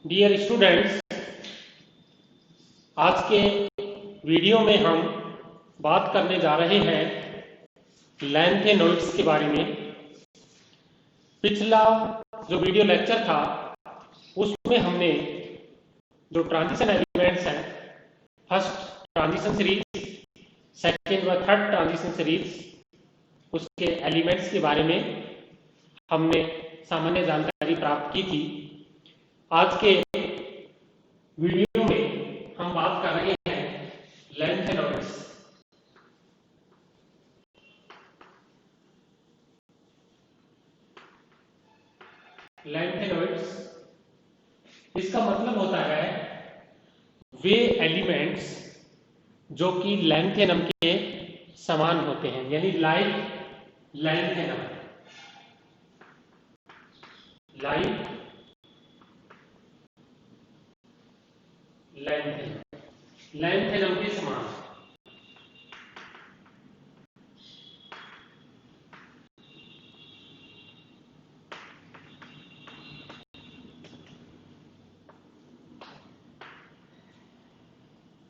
Dear students, आज के video में हम बात करने जा रहे हैं लैंथेनोइड्स के बारे में। पिछला जो वीडियो लेक्चर था उसमें हमने जो ट्रांजिशन एलिमेंट्स हैं, फर्स्ट ट्रांजिशन सीरीज, सेकेंड व थर्ड ट्रांजिशन सीरीज, उसके एलिमेंट्स के बारे में हमने सामान्य जानकारी प्राप्त की थी। आज के वीडियो में हम बात कर रहे हैं लैंथेनोइड्स। लैंथेनोइड्स इसका मतलब होता है वे एलिमेंट्स जो कि लैंथेनम के समान होते हैं, यानी लाइक लैंथेनम, लाइक लैंथेनम के समान।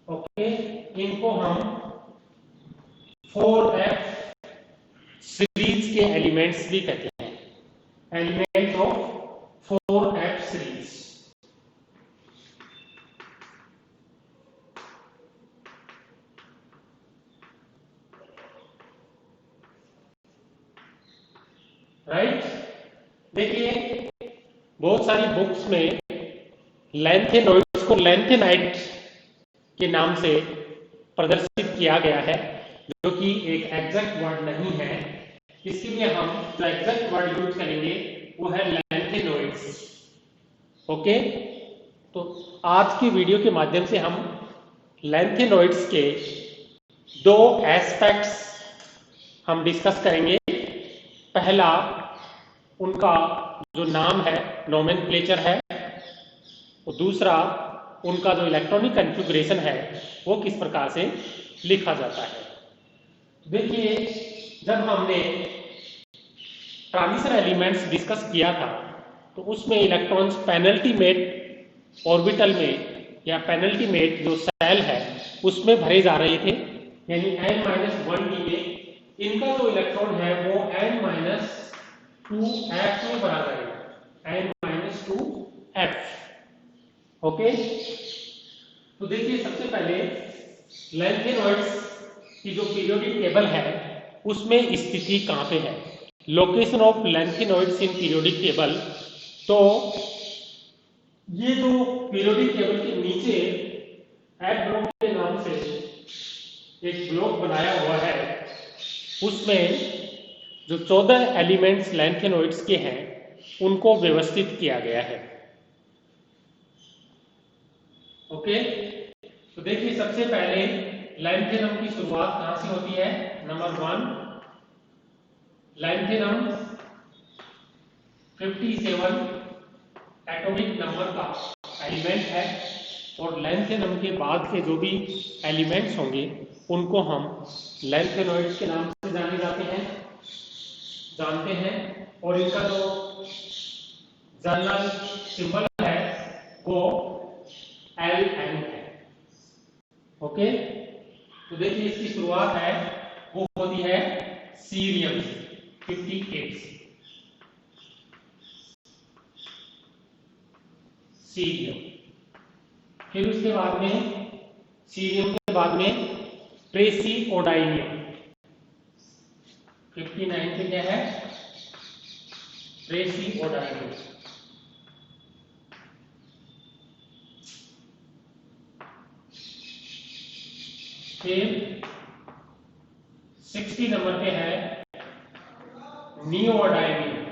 ओके, इनको हम 4f सीरीज के एलिमेंट्स भी कहते हैं, element of 4f series. Right, देखिए बहुत सारी बुक्स में लैंथेनोइड्स को लैंथेनाइट के नाम से प्रदर्शित किया गया है, जो कि एक एग्जैक्ट वर्ड नहीं है। इसके लिए हम जो एग्जैक्ट वर्ड यूज करेंगे वो है लैंथेनोइड्स। ओके, तो आज की वीडियो के माध्यम से हम लैंथेनोइड्स के दो एस्पेक्ट्स हम डिस्कस करेंगे। पहला, उनका जो नाम है, नोमेनक्लेचर है, और दूसरा उनका जो इलेक्ट्रॉनिक कॉन्फ़िगरेशन है वो किस प्रकार से लिखा जाता है। देखिए, जब हमने ट्रांजिशन एलिमेंट्स डिस्कस किया था तो उसमें इलेक्ट्रॉन्स पेनल्टीमेट ऑर्बिटल में या पेनल्टीमेट जो सेल है उसमें भरे जा रहे थे, यानी n-1d में इनका जो इलेक्ट्रॉन है वो n-2f में भरा जाएगा, n-2f। ओके, तो देखिए सबसे पहले लैंथेनोइड्स की जो पीरियोडिक टेबल है उसमें स्थिति कहाँ पे है, location of lanthanoids in periodic table. तो ये जो पीरियोडिक टेबल के नीचे एफ ब्लॉक के नाम से एक ब्लॉक बनाया हुआ है, उसमें जो 14 एलिमेंट्स लैंथेनोइड्स के हैं उनको व्यवस्थित किया गया है। ओके, तो देखिए सबसे पहले लैंथेनम की शुरुआत कहां से होती है। नंबर 1, लैंथेनम 57 एटॉमिक नंबर का एलिमेंट है, और लैंथेनम के बाद के जो भी एलिमेंट्स होंगे उनको हम लैंथेनोइड्स के नाम से जानते हैं, और इनका जो जनरल सिंबल है वो Ln है। ओके, तो देखिए इसकी शुरुआत है वो होती है सीरियम 58 सीरियम। फिर उसके बाद में सीरियम के बाद में ट्रेसिओडाइनियम 59 पे क्या है, ट्रेसिओडाइनियम। फिर 60 नंबर पे है नियोडाइनियम,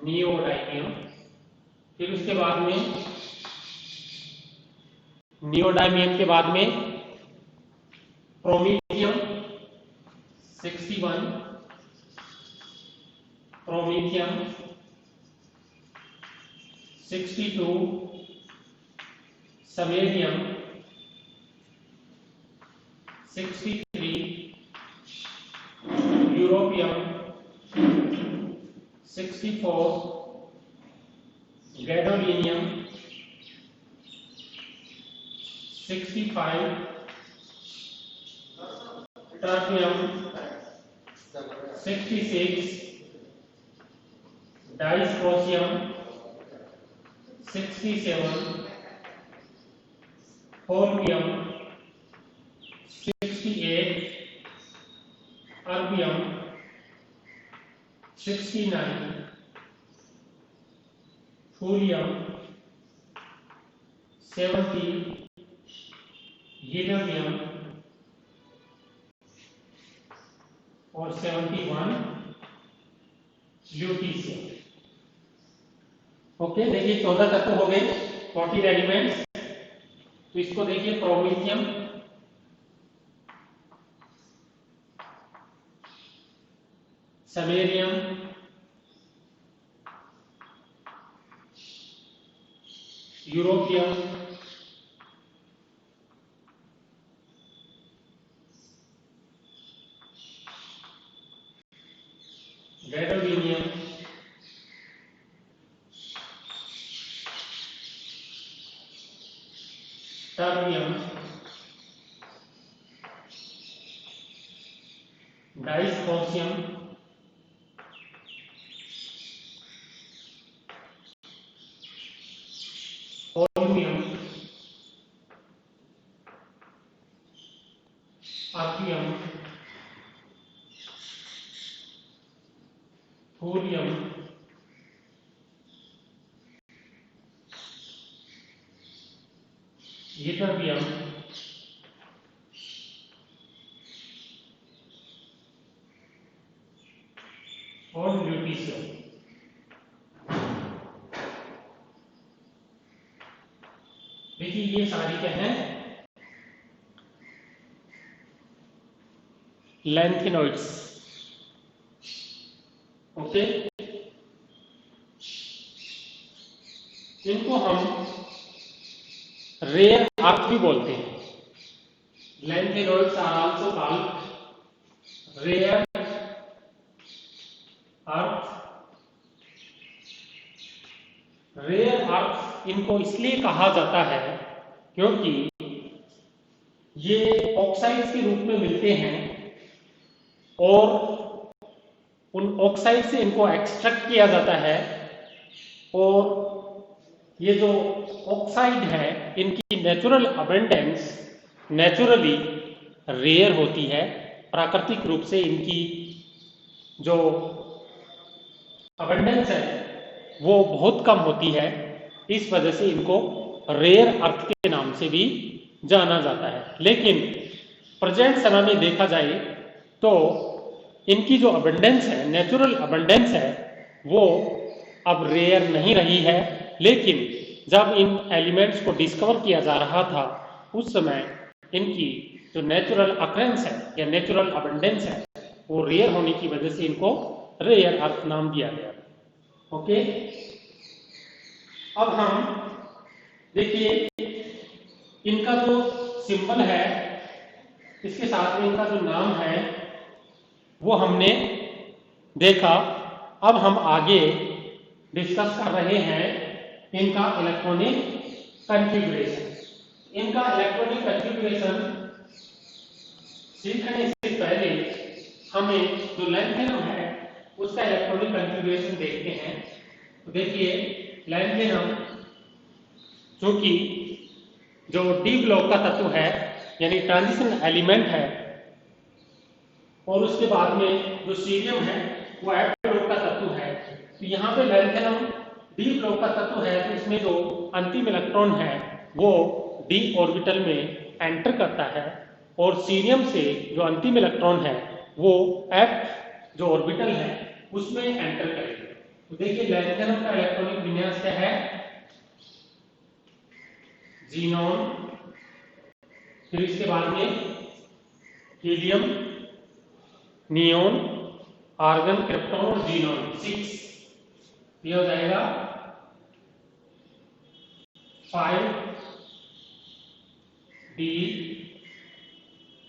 नियोडाइनियम। फिर उसके बाद में नियोडाइनियम के बाद में promethium 61, promethium 62, samarium 63, europium 64, gadolinium 65, terbium 66, डाइस्प्रोसियम 67, होर्बियम 68, erbium 69, थूरियम 70, uranium और 71 ल्यूटीशियम। ओके, देखिए 14 तत्व हो गए, 14 एलिमेंट्स। तो इसको देखिए, promethium, samarium, europium, gadolinium, terbium, dysprosium, holmium, erbium, thulium, uranium और ल्यूटीशियम। देखिए ये सारी क्या है, लैंथेनॉइड्स। ओके, इनको हम रेयर अर्थ भी बोलते हैं। Lanthanoids are also called rare earth. Rare earth इनको इसलिए कहा जाता है क्योंकि ये ऑक्साइड्स के रूप में मिलते हैं और उन ऑक्साइड से इनको एक्सट्रैक्ट किया जाता है, और ये जो ऑक्साइड है इनकी नेचुरल अबंडेंस नेचुरली रेयर होती है। प्राकृतिक रूप से इनकी जो अबंडेंस है वो बहुत कम होती है, इस वजह से इनको रेयर अर्थ के नाम से भी जाना जाता है। लेकिन प्रेजेंट समय में देखा जाए तो इनकी जो अबंडेंस है, नेचुरल अबंडेंस है, वो अब रेयर नहीं रही है। लेकिन जब इन एलिमेंट्स को डिस्कवर किया जा रहा था उस समय इनकी जो नेचुरल अकरेंस है या नेचुरल अबंडेंस है वो रेयर होने की वजह से इनको रेयर अर्थ नाम दिया गया। ओके, अब हम देखिए इनका जो सिंबल है, इसके साथ में इनका जो नाम है वो हमने देखा। अब हम आगे डिस्कस कर रहे हैं इनका इलेक्ट्रॉनिक कॉन्फ़िगरेशन। इनका इलेक्ट्रॉनिक कॉन्फ़िगरेशन सीखने से पहले हमें जो लैंथेनम है उसका इलेक्ट्रॉनिक कॉन्फ़िगरेशन देखते हैं। तो देखिए लैंथेनम चूंकि जो डी ब्लॉक का तत्व है यानी ट्रांजिशन एलिमेंट है, और उसके बाद में जो सीरियम है वो एफ ब्लॉक का तत्व है। तो यहाँ पे लैंथेनम डी ब्लॉक का तत्व है, तो इसमें जो अंतिम इलेक्ट्रॉन है वो डी ऑर्बिटल में एंटर करता है, और सीरियम से जो अंतिम इलेक्ट्रॉन है वो एफ जो ऑर्बिटल है उसमें एंटर करेगा। तो देखिए लैंथेनम का इलेक्ट्रॉनिक विन्यास क्या है, ज़ीनॉन, फिर इसके बाद में हीलियम, नियोन, आर्गन, क्रिप्टॉन और ज़ीनॉन 6। ये हो जाएगा 5D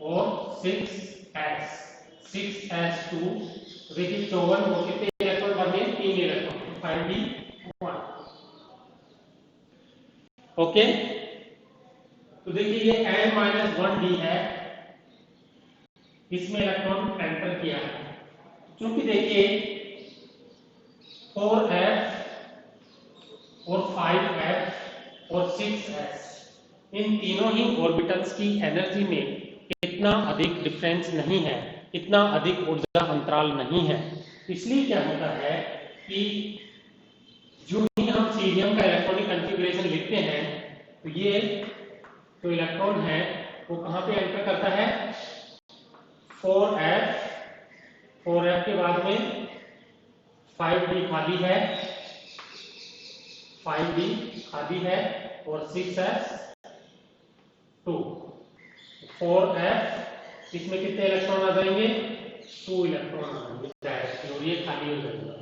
और 6S 6s2 which is Sovan, वो कितने इलेक्ट्रॉन बने, 3 इलेक्ट्रॉन, 5d1। ओके, तो देखिए ये n-1d है, इसमें इलेक्ट्रॉन एंटर किया है। क्योंकि देखिए 4s और 5s और 6s इन तीनों ही ऑर्बिटल्स की एनर्जी में इतना अधिक डिफरेंस नहीं है, इतना अधिक ऊर्जा अंतराल नहीं है। इसलिए क्या होता है कि जो ही हम सीरियम का इलेक्ट्रॉनिक कॉन्फ़िगरेशन लिखते हैं तो ये जो इलेक्ट्रॉन है वो कहां पे एंटर करता है, 4s, 4s के बाद में 5d खाली है, 5d खाली है और 6s2, 4s इसमें कितने इलेक्ट्रॉन आ जाएंगे, 2 इलेक्ट्रॉन आ जाएंगे डायरेक्टली, और ये खाली हो जाएगा।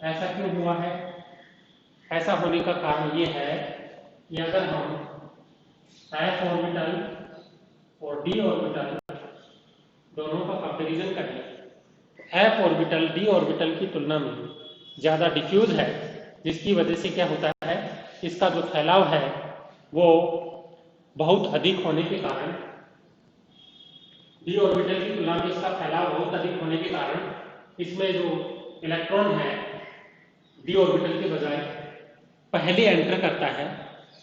ऐसा क्यों हुआ है? ऐसा होने का कारण ये है कि अगर हम s ऑर्बिटल और d ऑर्बिटल दोनों का कंपैरिजन करें तो f ऑर्बिटल d ऑर्बिटल की तुलना में ज्यादा डिफ्यूज है, जिसकी वजह से क्या होता है, इसका जो फैलाव है वो बहुत अधिक होने के कारण, d ऑर्बिटल की तुलना में इसका फैलाव बहुत अधिक होने के कारण इसमें जो इलेक्ट्रॉन है d ऑर्बिटल के बजाय पहले एंटर करता है।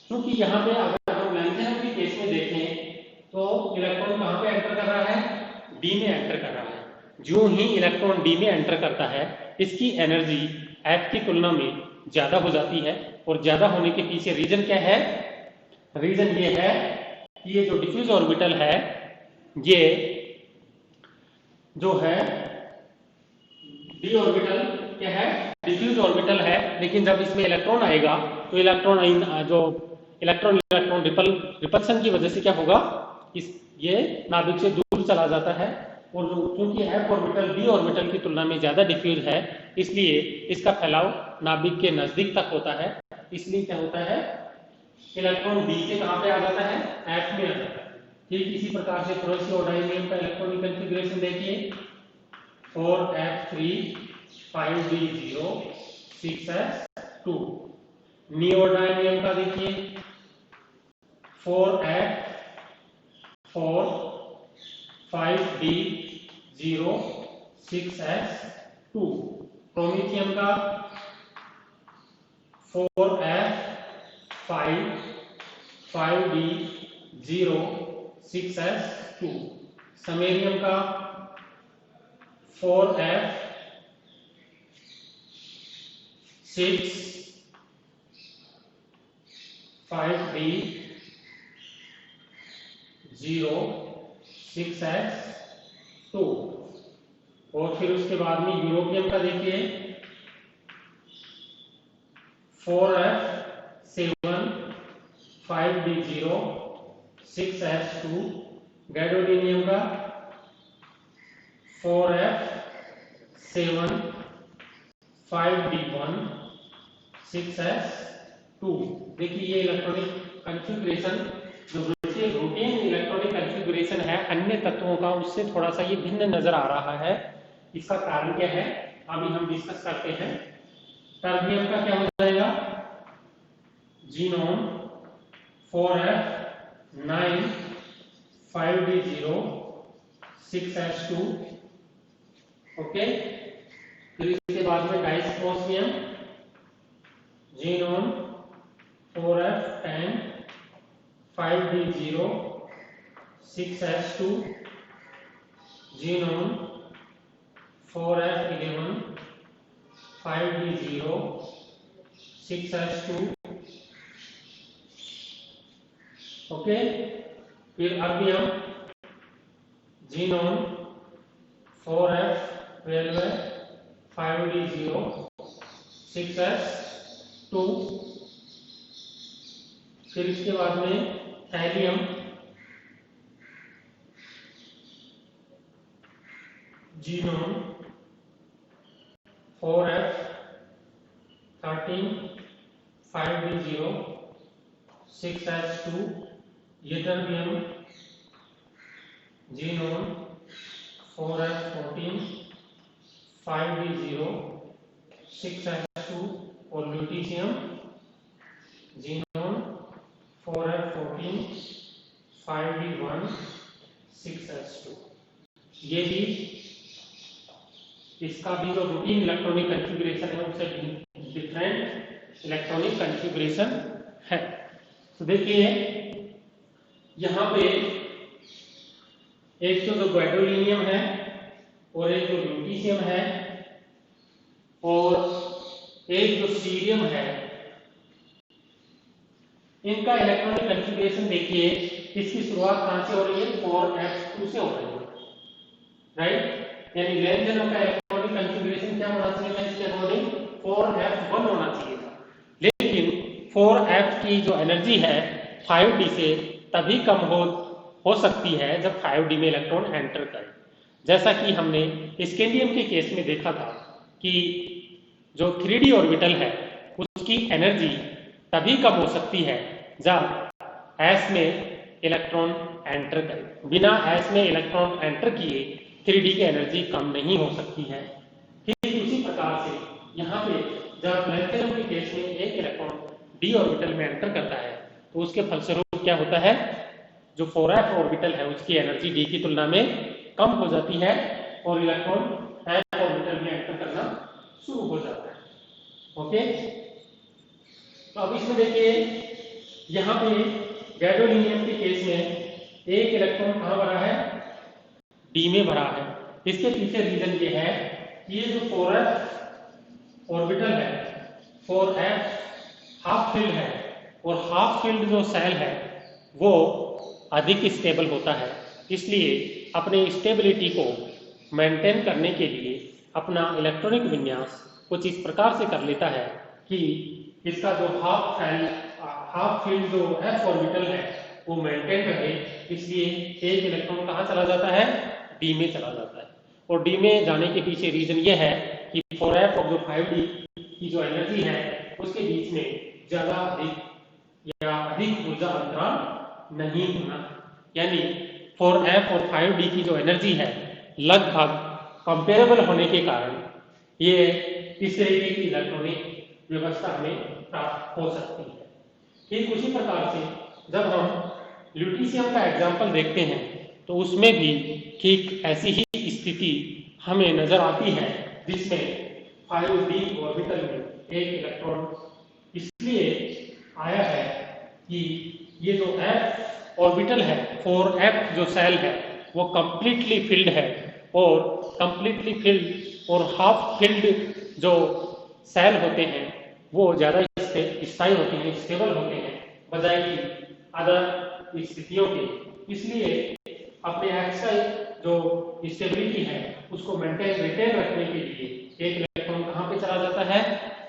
क्योंकि यहाँ पे अगर हम लैंथेनम के केस में देखें तो इलेक्ट्रॉन कहाँ पे एंटर कर रहा है, d में एंटर कर रहा है। जो ही इलेक्ट्रॉन d में एंटर करता है इसकी एनर्जी f की तुलना में ज्यादा हो जाती है, और ज्यादा होने के पीछे रीजन क्या है, रीजन ये है कि ये जो डिफ्यूज ऑर्बिटल है ये जो है d ऑर्बिटल क्या है, डिफ्यूज ऑर्बिटल है, लेकिन जब इसमें इलेक्ट्रॉन आएगा तो इलेक्ट्रॉन रिपल्सन की वजह से क्या होगा, ये नाभिक से दूर चला जाता है। और क्योंकि f ऑर्बिटल d ऑर्बिटल की तुलना में ज्यादा डिफ्यूज है इसलिए इसका फैलाव नाभिक के नजदीक तक होता है। इसलिए क्या होता है, इलेक्ट्रॉन d से कहां पे आ जाता है, f में आ जाता है। ठीक इसी प्रकार से क्रोशियोडाइनियम का इलेक्ट्रॉनिक कॉन्फ़िगरेशन देखिए, 4f3 5d0 6s2। नियोडाइनियम का देखिए 4f4 5d0 6s2। प्रोमेथियम का 4f5 5d0 6s2। समेरियम का 4f6 5d0 6s2। और फिर उसके बाद में यूरोपियम का देखिए 4f7 5d0 6s2। गैडोलिनियम का 4f7 5d1 6s2। देखिए ये इलेक्ट्रॉनिक कॉन्फ़िगरेशन जो रूटीन इलेक्ट्रॉनिक कॉन्फ़िगरेशन है अन्य तत्वों का उससे थोड़ा सा ये भिन्न नजर आ रहा है। इसका कारण क्या है अभी हम डिस्कस करते हैं। टर्बियम का क्या हो जाएगा, genome 4f9 5d0 6s2। Okay, फिर इसके बाद में dysprosium xenon 4f10 5d0 6s2। Xenon 4f11 5d0 6s2। Okay, फिर erbium xenon 4f12 5d0 6s2। फिर इसके बाद में thallium genome 4f13 5d0 6s2। Ytterbium genome 4f14 14 5d0 6s2 और ल्यूटीशियम जीनोन 4f14 5d1 6s2। ये भी इसका भी जो रूटीन इलेक्ट्रॉनिक कॉन्फ़िगरेशन है उससे डिफरेंट इलेक्ट्रॉनिक कॉन्फ़िगरेशन है। तो देखिए यहाँ पे एक तो जो गैडोलीनियम है और एक जो ल्यूटीशियम है और एक जो सीरियम है, इनका इलेक्ट्रॉनिक कॉन्फ़िगरेशन देखिए, इसकी शुरुआत कहां से हो रही है? 4f2 से हो रही है, राइट। यानी लेन-देनों का इलेक्ट्रॉनिक कॉन्फ़िगरेशन क्या होना चाहिए था? इसके अकॉर्डिंग 4f1 होना चाहिए था, लेकिन 4f की जो एनर्जी है 5d से तभी कम हो सकती है जब 5d में इलेक्ट्रॉन एंटर करे। जैसा कि हमने स्कैंडियम के केस में देखा था कि जो 3d ऑर्बिटल है उसकी एनर्जी तभी कम हो सकती है जब s में इलेक्ट्रॉन एंटर करे। बिना s में इलेक्ट्रॉन एंटर किए 3d की एनर्जी कम नहीं हो सकती है। ठीक उसी प्रकार से यहाँ पे जब लेंथेनम के केस में एक इलेक्ट्रॉन d ऑर्बिटल में एंटर करता है तो उसके फलस्वरूप क्या होता है? जो 4f ऑर्बिटल है उसकी एनर्जी d की तुलना में कम हो जाती है और इलेक्ट्रॉन s ऑर्बिटल में एंटर करना शुरू हो जाता है। ओके, तो अब इसमें देखिए यहाँ पे गैडोलीनियम के केस में एक इलेक्ट्रॉन कहाँ भरा है? d में भरा है। इसके पीछे रीजन ये है कि ये जो 4f ऑर्बिटल है, 4f हाफ फील्ड है और हाफ फील्ड जो सेल है वो अधिक स्टेबल होता है, इसलिए अपने स्टेबिलिटी को मेंटेन करने के लिए अपना इलेक्ट्रॉनिक विन्यास कुछ इस प्रकार से कर लेता है कि इसका जो हाफ फील्ड जो f ऑर्बिटल है वो मेंटेन रहे। इसलिए एक इलेक्ट्रॉन कहाँ चला जाता है? d में चला जाता है। और d में जाने के पीछे रीजन ये है कि 4f और जो 5d की जो एनर्जी है उसके बीच में ज्यादा अधिक ऊर्जा अंतराल नहीं होना, यानी 4f और 5d की जो एनर्जी है लगभग कंपेरेबल होने के कारण ये इस तरीके की इलेक्ट्रॉनिक व्यवस्था हमें प्राप्त हो सकती है। ठीक उसी प्रकार से जब हम ल्यूटीशियम का एग्जाम्पल देखते हैं तो उसमें भी ठीक ऐसी ही स्थिति हमें नजर आती है, जिसमें 5d ऑर्बिटल में एक इलेक्ट्रॉन इसलिए आया है कि ये जो f ऑर्बिटल है 4f जो सेल है वो कंप्लीटली फिल्ड है और कंप्लीटली फिल्ड और हाफ फिल्ड जो सेल होते हैं वो ज्यादा स्थायी होते हैं, स्टेबल होते हैं बजाय कि अदर स्थितियों के। इसलिए अपने एक्स्ट्रा जो स्टेबिलिटी है उसको रिटेन रखने के लिए एक इलेक्ट्रॉन कहाँ पे चला जाता है?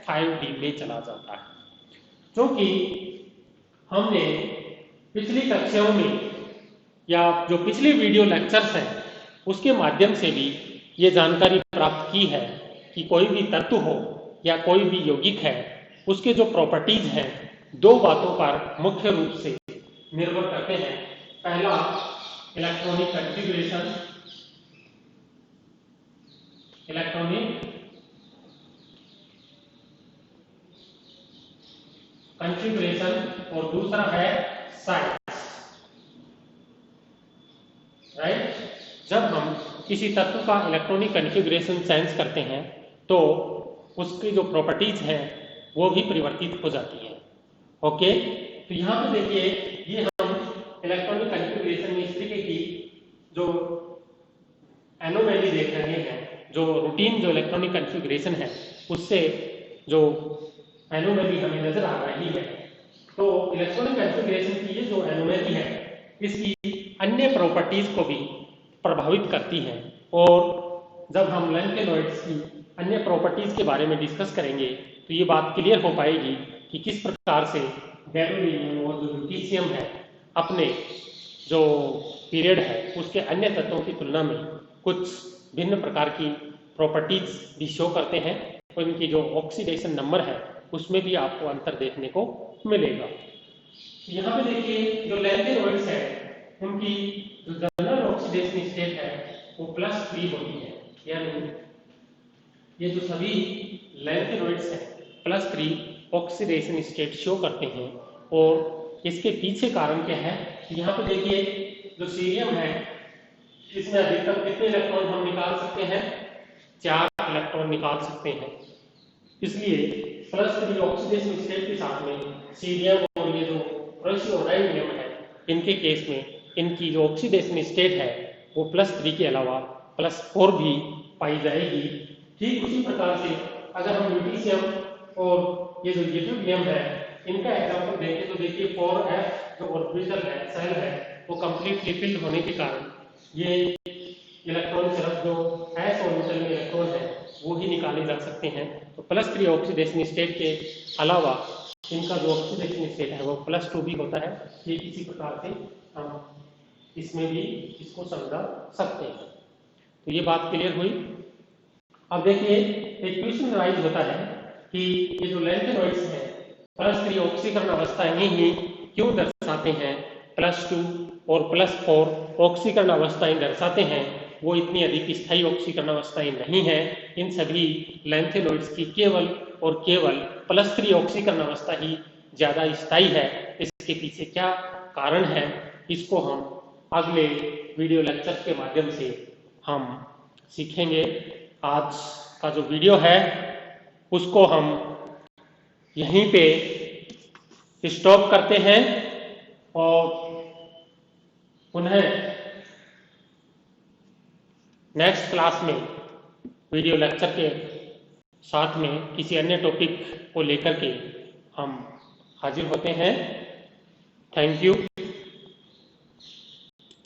5d में चला जाता है। क्योंकि हमने पिछली कक्षाओं में या जो पिछली वीडियो लेक्चर्स हैं उसके माध्यम से भी ये जानकारी प्राप्त की है कि कोई भी तत्व हो या कोई भी यौगिक है उसके जो प्रॉपर्टीज हैं दो बातों पर मुख्य रूप से निर्भर करते हैं। पहला इलेक्ट्रॉनिक कॉन्फ़िगरेशन, और दूसरा है साइज, राइट। जब हम किसी तत्व का इलेक्ट्रॉनिक कॉन्फ़िगरेशन सेंस करते हैं तो उसकी जो प्रॉपर्टीज हैं वो भी परिवर्तित हो जाती हैं। ओके, तो यहाँ पे देखिए ये हम इलेक्ट्रॉनिक कॉन्फ़िगरेशन में इस तरीके की जो एनोमैली देख रहे हैं, जो रूटीन जो इलेक्ट्रॉनिक कॉन्फ़िगरेशन है उससे जो एनोमैली हमें नजर आ रही है। तो इलेक्ट्रॉनिक कॉन्फ़िगरेशन की ये जो एनोमैली है इसकी अन्य प्रॉपर्टीज को भी प्रभावित करती है और जब हम लैंथेनॉइड्स की अन्य प्रॉपर्टीज के बारे में डिस्कस करेंगे तो ये बात क्लियर हो पाएगी कि किस प्रकार से गैडोलीनियम और जो ल्यूटीशियम है अपने जो पीरियड है उसके अन्य तत्वों की तुलना में कुछ भिन्न प्रकार की प्रॉपर्टीज भी शो करते हैं और इनकी जो ऑक्सीडेशन नंबर है उसमें भी आपको अंतर देखने को मिलेगा। यहाँ पे देखिए जो लैंथेनॉइड्स है उनकी जो जनरल ऑक्सीडेशन स्टेट है वो +3 होती है, यानी ये जो सभी लैंथेनॉइड्स हैं +3 ऑक्सीडेशन स्टेट शो करते हैं। और इसके पीछे कारण क्या है, यहाँ पे देखिए जो सीरियम है इसमें अधिकतम कितने इलेक्ट्रॉन हम निकाल सकते हैं, 4 इलेक्ट्रॉन निकाल सकते हैं। इसलिए +3 ऑक्सीडेशन स्टेट के साथ में सीरियम और ये जो प्रोशियोडाइनियम है इनके केस में इनकी जो ऑक्सीडेशन स्टेट है वो +3 के अलावा +4 भी पाई जाएगी। ठीक उसी प्रकार से अगर हम ल्यूटीशियम और ये जो यूटेरियम है इनका एग्जांपल देखें तो देखिए 4f जो ऑर्बिटल है सेल है वो कंप्लीटली फिल्ड होने के कारण ये इलेक्ट्रॉन सिर्फ जो s ऑर्बिटल में इलेक्ट्रॉन है वो ही निकाले जा सकते हैं। तो +3 ऑक्सीडेशन स्टेट के अलावा इनका जो ऑक्सीडेशन स्टेट है वो +2 भी होता है। ये इसी प्रकार से हम इसमें भी इसको समझा सकते हैं। तो ये बात क्लियर हुई। अब देखिए एक क्वेश्चन राइज होता है कि ये जो लैंथेनॉइड्स हैं +3 ऑक्सीकरण अवस्थाएं ही क्यों दर्शाते हैं, +2 और +4 ऑक्सीकरण अवस्थाएं दर्शाते हैं, वो इतनी अधिक स्थायी ऑक्सीकरण अवस्थाएं नहीं हैं। इन सभी लैंथेनॉइड्स की केवल और केवल +3 ऑक्सीकरण अवस्था ही ज्यादा स्थायी है। इसके पीछे क्या कारण है इसको हम अगले वीडियो लेक्चर के माध्यम से हम सीखेंगे। आज का जो वीडियो है उसको हम यहीं पे स्टॉप करते हैं और पुनः नेक्स्ट क्लास में वीडियो लेक्चर के साथ में किसी अन्य टॉपिक को लेकर के हम हाजिर होते हैं। Thank you.